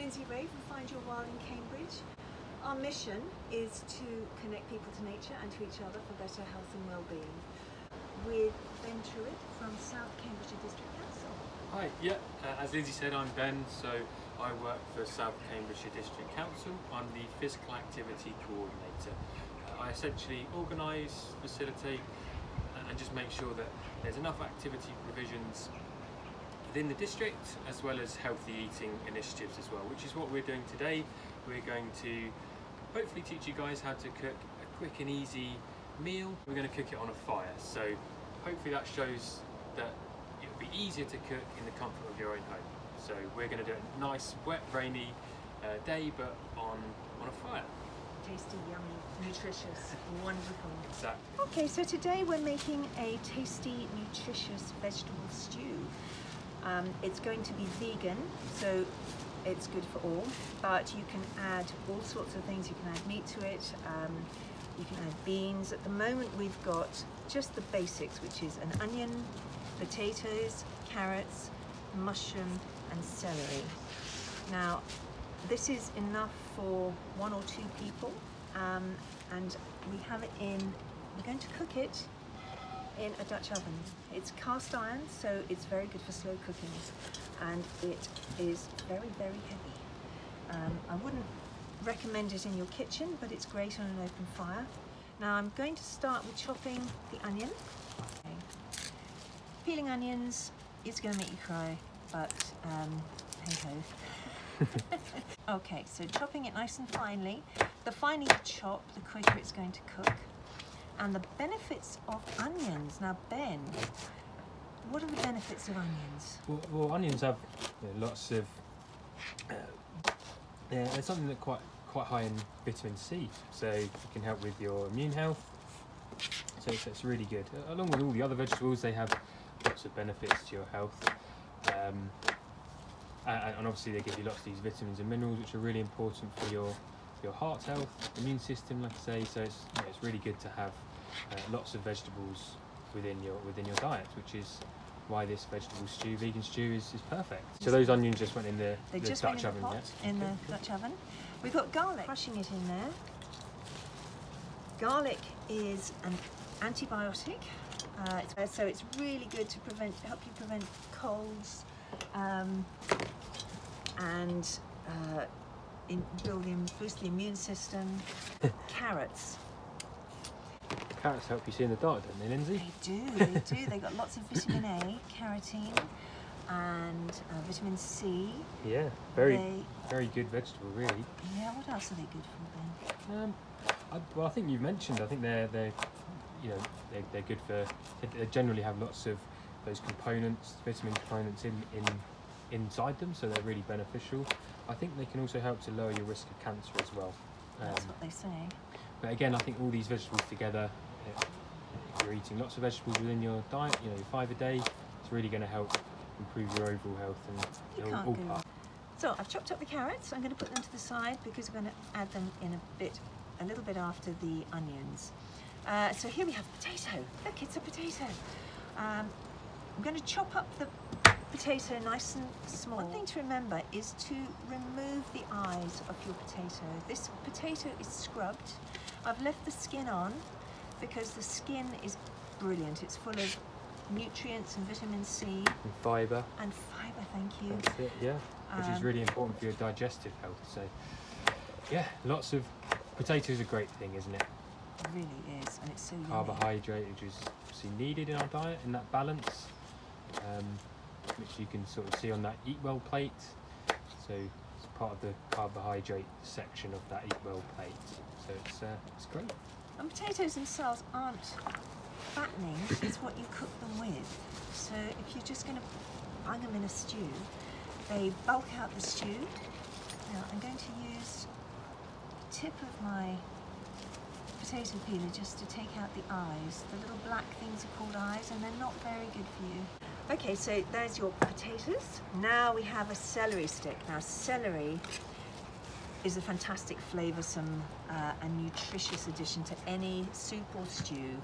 Lindsay Rae from Find Your Wild in Cambridge. Our mission is to connect people to nature and to each other for better health and well-being. With Ben Truett from South Cambridgeshire District Council. Hi, as Lindsay said, I'm Ben, so I work for South Cambridgeshire District Council. I'm the Physical Activity Coordinator. I essentially organise, facilitate and just make sure that there's enough activity provisions within the district, as well as healthy eating initiatives as well, which is what we're doing today. We're going to hopefully teach you guys how to cook a quick and easy meal. We're going to cook it on a fire, so hopefully that shows that it'll be easier to cook in the comfort of your own home. So we're going to do a nice wet rainy day, but on a fire. Tasty, yummy, nutritious, wonderful. Exactly. Okay, so today we're making a tasty, nutritious vegetable stew. It's going to be vegan, so it's good for all, but you can add all sorts of things. You can add meat to it, you can add beans. At the moment we've got just the basics, which is an onion, potatoes, carrots, mushroom and celery. Now this is enough for 1 or 2 people, and we have it we're going to cook it in a Dutch oven. It's cast iron, so it's very good for slow cooking, and it is very, very heavy. I wouldn't recommend it in your kitchen, but it's great on an open fire. Now I'm going to start with chopping the onion. Okay. Peeling onions is going to make you cry, but hey ho. Okay, so chopping it nice and finely. The finer you chop, the quicker it's going to cook. And the benefits of onions. Now Ben, what are the benefits of onions? Well, onions have lots of, there's something that quite high in vitamin C, so it can help with your immune health. So it's really good. Along with all the other vegetables, they have lots of benefits to your health. And obviously they give you lots of these vitamins and minerals, which are really important for your heart health, immune system, like I say. So it's really good to have lots of vegetables within your diet, which is why this vegetable stew, vegan stew, is perfect. So those onions just went in the Dutch oven, yeah? In the Dutch oven. We've got garlic, crushing it in there. Garlic is an antibiotic, so it's really good to help you prevent colds, and boost the immune system. Carrots. Carrots help you see in the dark, don't they, Lindsay? They do. They've got lots of vitamin A, carotene, and vitamin C. Yeah, very good vegetable, really. Yeah, what else are they good for, Ben? Well, I think you've mentioned. I think they're good for. They generally have lots of those components, vitamin components inside them, so they're really beneficial. I think they can also help to lower your risk of cancer as well. That's what they say. But again, I think all these vegetables together, if you're eating lots of vegetables within your diet, your 5 a day, it's really going to help improve your overall health and all parts. So I've chopped up the carrots. I'm going to put them to the side because we're going to add them in a little bit after the onions. So here we have potato. Look, it's a potato. I'm going to chop up the potato nice and small. One thing to remember is to remove the eyes of your potato. This potato is scrubbed. I've left the skin on because the skin is brilliant. It's full of nutrients and vitamin C. And fibre. And fibre, thank you. That's it, yeah. Which is really important for your digestive health. So, yeah, lots of potatoes are a great thing, isn't it? It really is, and it's so yummy. Carbohydrate, which is obviously needed in our diet, in that balance, which you can sort of see on that Eat Well plate. So it's part of the carbohydrate section of that Eat Well plate. So it's great. And potatoes themselves aren't fattening, it's what you cook them with. So if you're just going to bung them in a stew, they bulk out the stew. Now I'm going to use the tip of my potato peeler just to take out the eyes. The little black things are called eyes, and they're not very good for you. Okay, so there's your potatoes. Now we have a celery stick. Now celery is a fantastic flavoursome and nutritious addition to any soup or stew.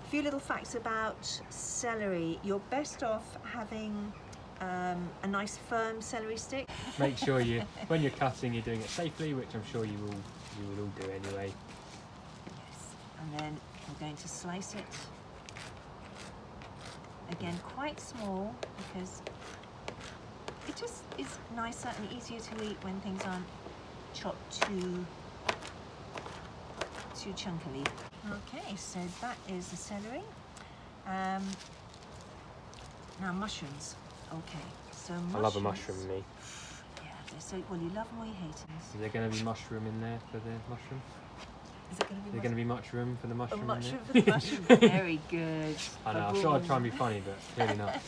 A few little facts about celery. You're best off having a nice firm celery stick. Make sure when you're cutting, you're doing it safely, which I'm sure you will all do anyway. Yes, and then we're going to slice it. Again, quite small, because it just is nicer and easier to eat when things aren't chopped too chunkily. Okay, so that is the celery. Now mushrooms. Okay, so mushrooms. I love a mushroom, me. Yeah, they're so, well, you love them or you hate them. Is there going to be mushroom in there for the mushroom? Is it going to be? Is there going to be much room for the mushroom? A mushroom in for there? the mushroom. Very good. I know. I thought I'd try and be funny, but clearly not.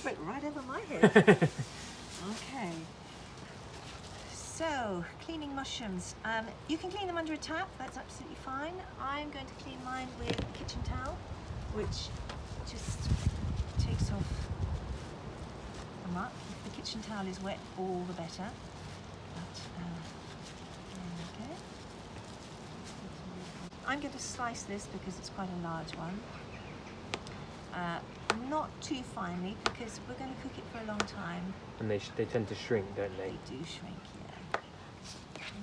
Went right over my head. Okay. So, cleaning mushrooms. You can clean them under a tap. That's absolutely fine. I'm going to clean mine with a kitchen towel, which just takes off the muck. If the kitchen towel is wet, all the better. But, there we go. I'm going to slice this because it's quite a large one. Not too finely, because we're going to cook it for a long time. And they tend to shrink, don't they? They do shrink, yeah.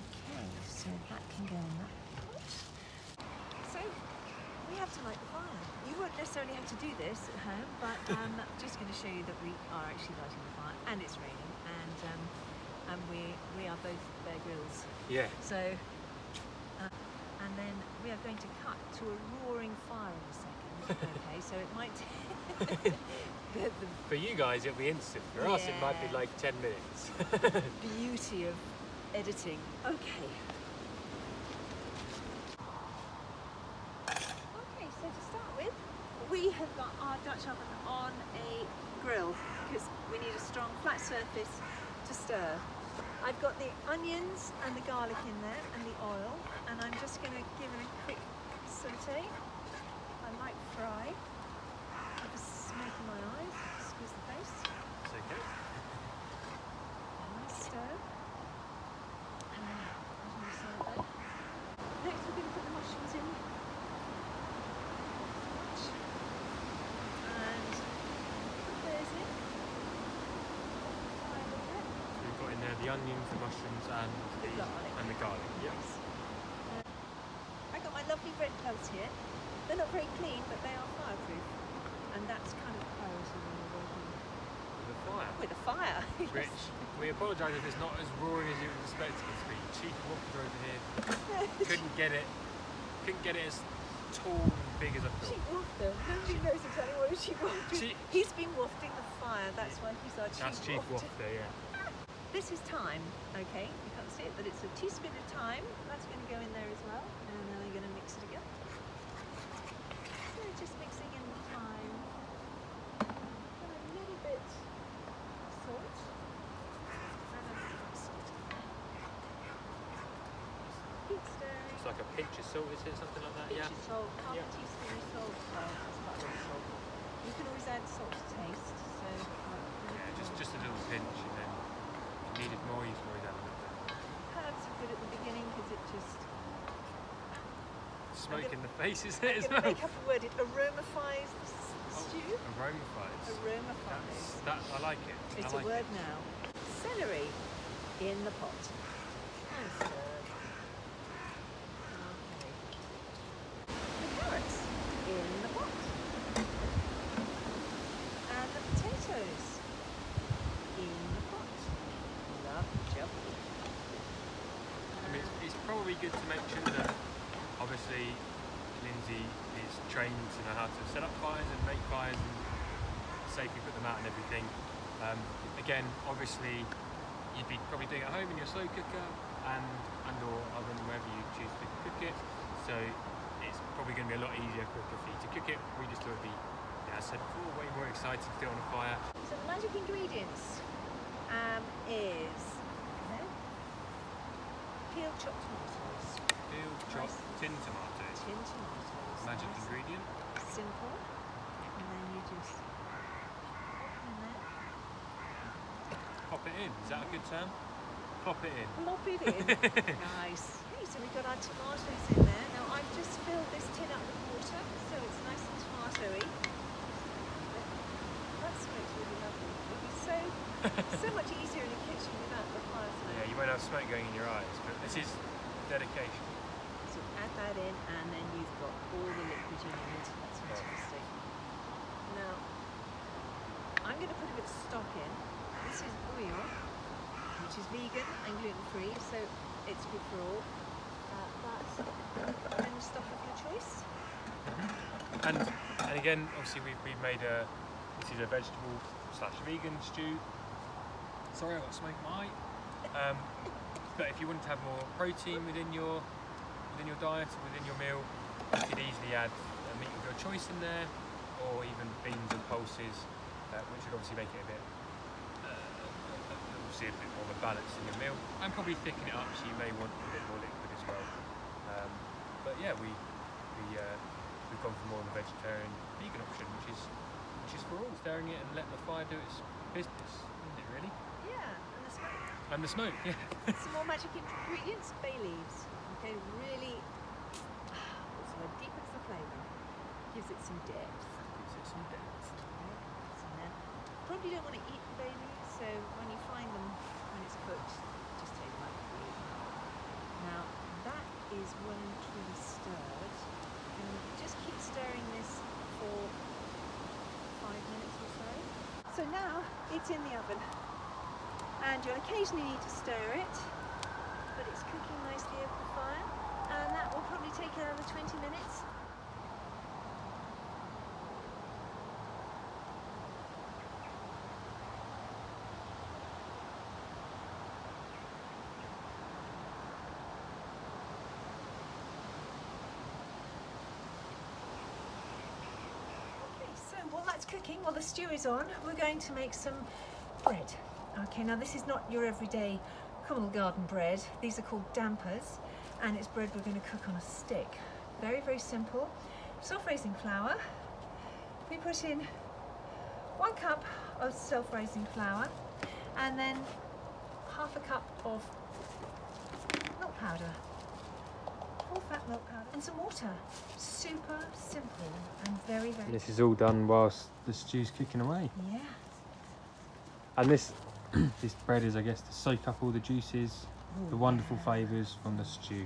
Okay, so that can go in that pot. So we have to light the fire. You won't necessarily have to do this at home, but I'm just going to show you that we are actually lighting the fire, and it's raining, and we are both Bear Grylls. Yeah. So, and then we are going to cut to a roaring fire in a second. Okay, so it might. For you guys, it'll be instant. For us, it might be like 10 minutes. Beauty of editing. Okay. Okay, so to start with, we have got our Dutch oven on a grill because we need a strong flat surface to stir. I've got the onions and the garlic in there and the oil, and I'm just going to give it a quick saute. I like fry. I'm just making my eyes, squeeze the face. It's okay. Nice stir. Next we're going to put the mushrooms in. And put those in. Fry a little bit. We've got in there the onions, the mushrooms, and the garlic. Yes. I got my lovely red gloves here. They're not very clean, but they are fireproof. And that's kind of priority when you're working With a fire. with a fire. Which we apologise if it's not as roaring as you would expect it to be. Chief Wafter over here couldn't get it as tall and big as I thought. Chief Wafter. Nobody knows exactly what a Chief Wafter is. He's been wafting the fire. That's why he's our Chief That's Chief Wafter. Wafter, yeah. This is thyme, okay? You can't see it, but it's a teaspoon of thyme. That's going to go in there as well. And then we're going to mix it again. So just mixing in the thyme. And a little bit of salt. And a bit of salt. Keep stirring. It's like a pinch of salt, is it? Something like that, Pinch yeah? of salt, half Yeah. a teaspoon of salt. Well, that's quite a lot of salt. You can always add salt to taste. So Yeah, just a little pinch, and then if you needed more, you can always add a little bit. herbs are good at the beginning because it just Smoke in the face, is it, as I'm going to well? make up a word. It aromafies the stew. Aromafies. Aromafies. I like it. It's I like a word it. now. Celery in the pot. And stirred. Okay. The carrots in the pot. And the potatoes in the pot. Lovely. I mean, it's probably good to mention that obviously Lindsay is trained to know how to set up fires and make fires and safely put them out and everything. Again, obviously you'd be probably doing it at home in your slow cooker and or oven, wherever you choose to cook it. So it's probably going to be a lot easier quicker for you to cook it. We just thought it'd be, as I said before, way more exciting to do it on a fire. So the magic ingredients is peeled chopped tomatoes, Peeled, chopped, tin tomatoes. tin tomatoes. Magic nice, ingredient. simple, and then you just pop in there. Pop it in. Is that a good term? Pop it in. Plop it in. Nice. Okay, so we've got our tomatoes in there. Now I've just filled this tin up with water, so it's nice and tomatoey. That smokes really So much easier in a kitchen without the fire smoke. Yeah, you won't have smoke going in your eyes, but this is dedication. So add that in, and then you've got all the liquid you need. That's fantastic. Now, I'm going to put a bit of stock in. This is bouillon, which is vegan and gluten-free, so it's good for all. But then stock of your choice. And again, obviously we've made this is a vegetable / vegan stew. Sorry, I've got smoke in my eye. But if you wanted to have more protein within your diet or within your meal, you could easily add a meat of your choice in there, or even beans and pulses, which would obviously make it a bit more of a balance in your meal, and probably thicken it up, so you may want a bit more liquid as well. But yeah, we've gone for more of a vegetarian vegan option, which is for all. Stirring it and letting the fire do its business, isn't it really? Yeah, and the smoke. And the smoke, yeah. Some more magic ingredients, bay leaves. Okay, really also deepens the flavour, gives it some depth. Okay, so now, probably don't want to eat the bay leaves, so when you find them when it's cooked, just take them out of the leaf. Now that is well and truly stirred, and just keep stirring this for 5 minutes or so. So now it's in the oven, and you'll occasionally need to stir it, but it's cooking nicely over the fire, and that will probably take another 20 minutes. While that's cooking, while the stew is on, we're going to make some bread. Okay, now this is not your everyday common garden bread. These are called dampers, and it's bread we're going to cook on a stick. Very, very simple. Self-raising flour. We put in 1 cup of self-raising flour, and then half a cup of milk powder. Full fat milk powder and some water. Super simple and very, very This is all done whilst the stew's cooking away. Yeah. And this this bread is, I guess, to soak up all the juices, the wonderful flavours from the stew.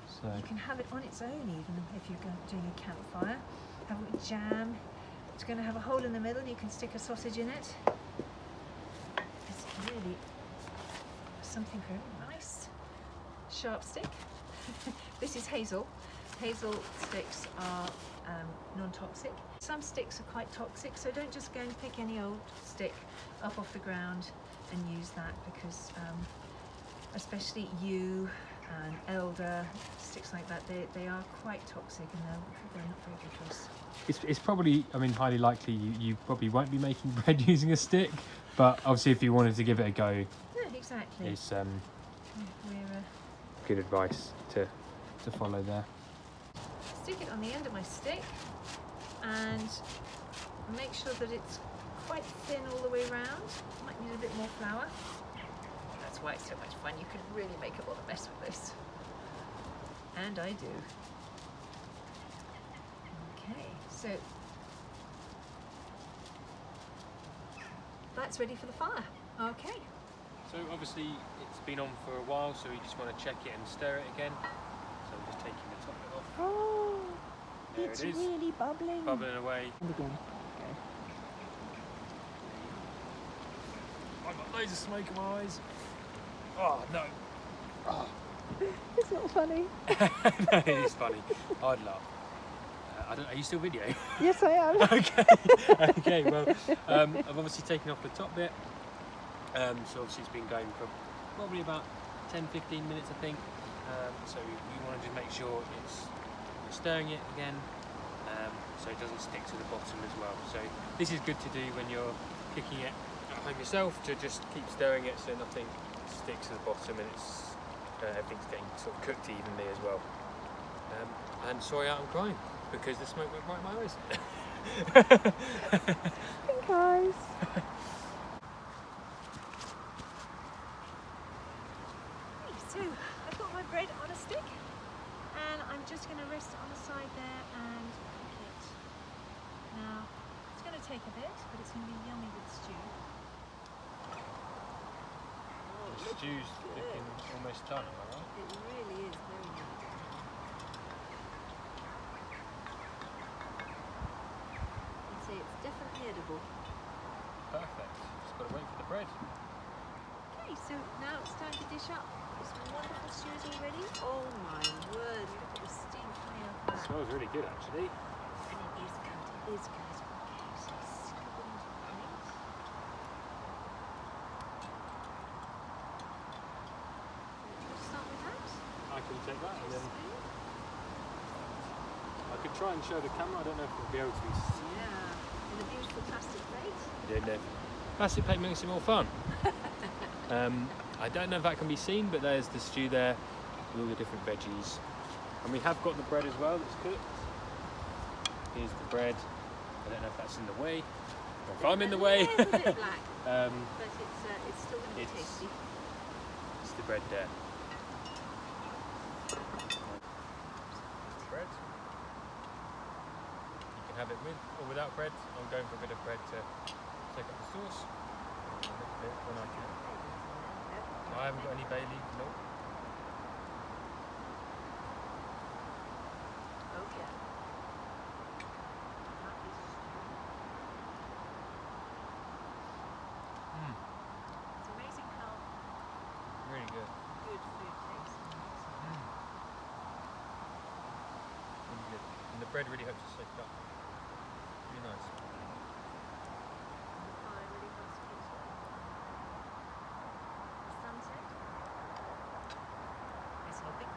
So You can have it on its own even if you're doing a campfire. Have it with jam. It's going to have a hole in the middle. You can stick a sausage in it. It's really something for a nice sharp stick. This is hazel. Hazel sticks are non-toxic. Some sticks are quite toxic, so don't just go and pick any old stick up off the ground and use that, because especially yew and elder, sticks like that, they are quite toxic, and they're not very good for us. it's probably, I mean, highly likely you probably won't be making bread using a stick, but obviously if you wanted to give it a go, Yeah, exactly. it's We're good advice to follow there. stick it on the end of my stick and make sure that it's quite thin all the way around. Might need a bit more flour. That's why it's so much fun. You can really make a lot of mess with this. And I do. Okay, so that's ready for the fire. Okay. So obviously it's been on for a while, so you just want to check it and stir it again. So I'm just taking the top bit off. Oh, There it's it is. really bubbling. Bubbling away. And again. I've got loads of smoke in my eyes. Oh no. Oh. It's not funny. No, it is funny. I'd laugh. Are you still video? Yes, I am. Okay, well, I've obviously taken off the top bit. So obviously it's been going for probably about 10-15 minutes, I think. So we want to just make sure we're stirring it again, so it doesn't stick to the bottom as well. So this is good to do when you're cooking it at home yourself, to just keep stirring it so nothing sticks to the bottom, and everything's getting sort of cooked evenly as well. And sorry I'm crying, because the smoke went right in my eyes. Guys. So I've got my bread on a stick, and I'm just going to rest it on the side there and cook it. Now it's going to take a bit, but it's going to be yummy with stew. stew's looking almost done, am I right? It really is very nice. I'd say it's definitely edible. Perfect. Just got to wait for the bread. Okay, so now it's time to dish up. This wonderful stew is all ready. Oh my word, look at the steam coming out of It that. smells really good, actually. And it is good, it is good. Okay, so scoop it into the plate. We'll start with that. I can take that and then Spoon. I could try and show the camera. I don't know if we'll be able to see. Yeah, in a beautiful plastic plate. I don't know. Plastic plate makes it more fun. I don't know if that can be seen, but there's the stew there with all the different veggies. And we have got the bread as well that's cooked. Here's the bread. I don't know if that's in the way, or if I'm in the way. A little bit black, um, but it's still going to be tasty. It's the bread there. Bread. You can have it with or without bread. I'm going for a bit of bread to take up the sauce. A little bit when I can. I haven't got any bay leaf, no. Oh yeah. It's amazing how Really good. good food tastes. Really good. And the bread really helps it soak up. Really nice. The pie really has good. The sunset is helping.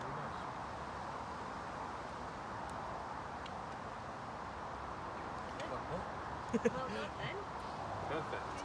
Really nice. Well done then. Perfect.